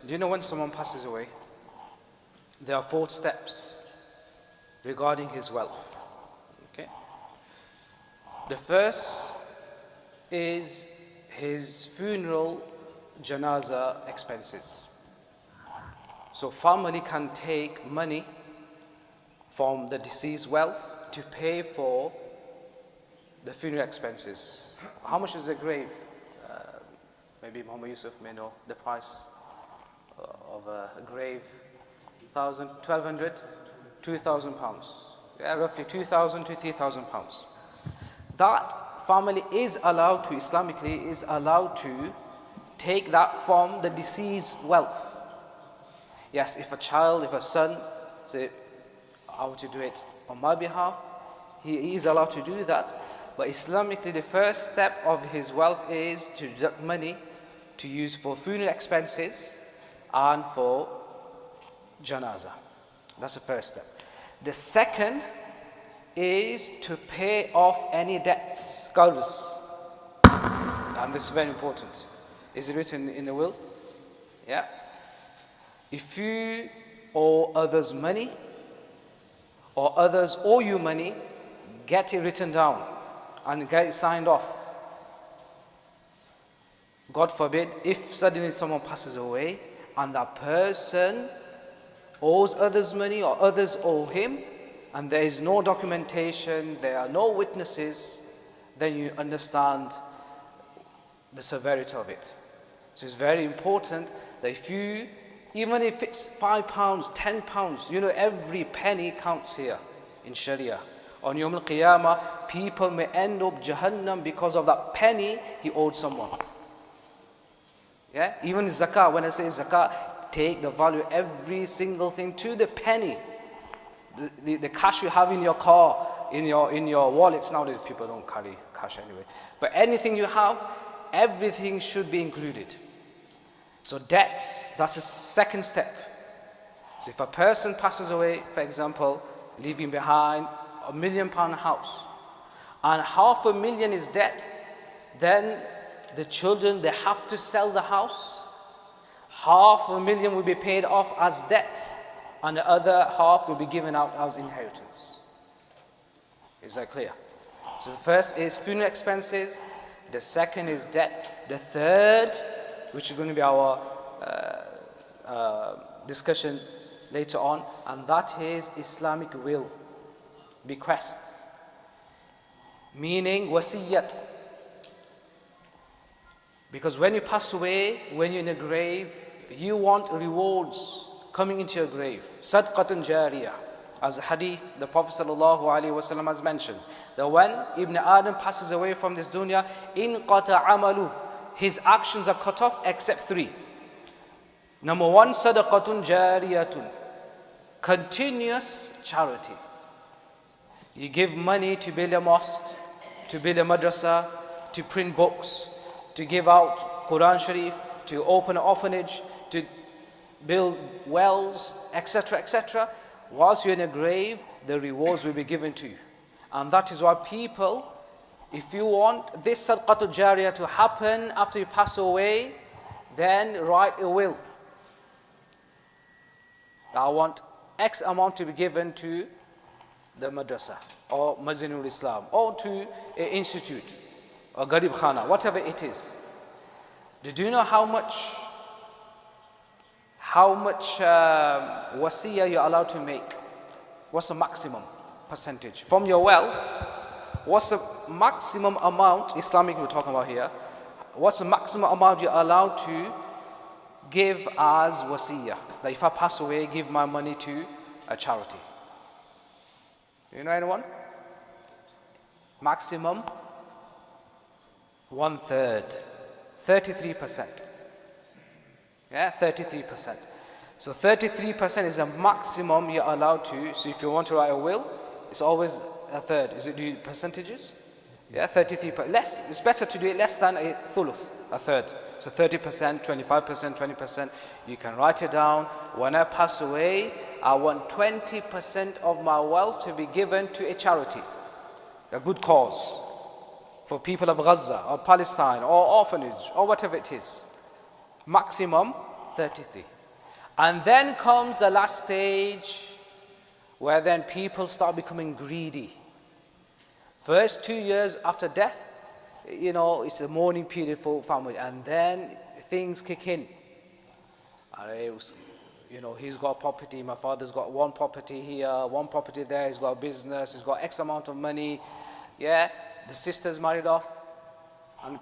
Do you know when someone passes away, there are 4 steps regarding his wealth? Okay. The first is his funeral janaza expenses. So family can take money from the deceased wealth to pay for the funeral expenses. How much is a grave? Maybe Muhammad Yusuf may know the price of a grave. 1,000, 1,200, 2,000 pounds. Yeah, roughly 2,000 to 3,000 pounds. That family is allowed to, Islamically, is allowed to take that from the deceased wealth. Yes, if a child, if a son say, I want to do it on my behalf, he is allowed to do that. But Islamically, the first step of his wealth is to deduct money to use for funeral expenses and for janaza. That's the first step. The second is to pay off any debts, qarz. And this is very important. Is it written in the will? Yeah. If you owe others money, or others owe you money, get it written down and get it signed off. God forbid, if suddenly someone passes away and that person owes others money or others owe him, and there is no documentation, there are no witnesses, then you understand the severity of it. So it's very important that if you, even if it's £5, £10, you know, every penny counts here in Sharia. On Yawm al-Qiyamah, people may end up Jahannam because of that penny he owed someone. Yeah, even zakah, when I say zakah, take the value, every single thing to the penny. The cash you have in your car, in your wallets, nowadays people don't carry cash anyway. But anything you have, everything should be included. So debts, that's the second step. So if a person passes away, for example, leaving behind £1 million house, and £500,000 is debt, then the children, they have to sell the house. £500,000 will be paid off as debt, and the other half will be given out as inheritance. Is that clear? So the first is funeral expenses, the second is debt, the third, which is going to be our discussion later on, and that is Islamic will, bequests, meaning wasiyat. Because when you pass away, when you're in a grave, you want rewards coming into your grave. Sadqatun jariyah. As a hadith, the Prophet ﷺ has mentioned that when Ibn Adam passes away from this dunya, inqata amalu, his actions are cut off except 3. Number 1, sadaqatun jariyatun, continuous charity. You give money to build a mosque, to build a madrasa, to print books, to give out Quran Sharif, to open an orphanage, to build wells, etc., etc. Whilst you're in a grave, the rewards will be given to you. And that is why people, if you want this sadaqatul jariyah to happen after you pass away, then write a will. I want X amount to be given to the madrasa, or Mazinul Islam, or to an institute, or Garib Khana, whatever it is. Do you know how much wasiyah you're allowed to make? What's the maximum percentage? From your wealth, what's the maximum amount, Islamic we're talking about here, what's the maximum amount you're allowed to give as wasiyah? That if I pass away, give my money to a charity. You know anyone? Maximum 1/3, 33%. Yeah, 33%. So 33% is a maximum you're allowed to. So if you want to write a will, it's always 1/3. Is it do percentages? Yeah, 33%. Less. It's better to do it less than a thuluth, 1/3. So 30%, 25%, 20%. You can write it down. When I pass away, I want 20% of my wealth to be given to a charity, a good cause, for people of Gaza or Palestine or orphanage or whatever it is. Maximum 33. And then comes the last stage where then people start becoming greedy. First 2 years after death, it's a mourning period for family, and then things kick in. He's got property, my father's got one property here, one property there, he's got a business, he's got X amount of money. Yeah, the sister's married off, and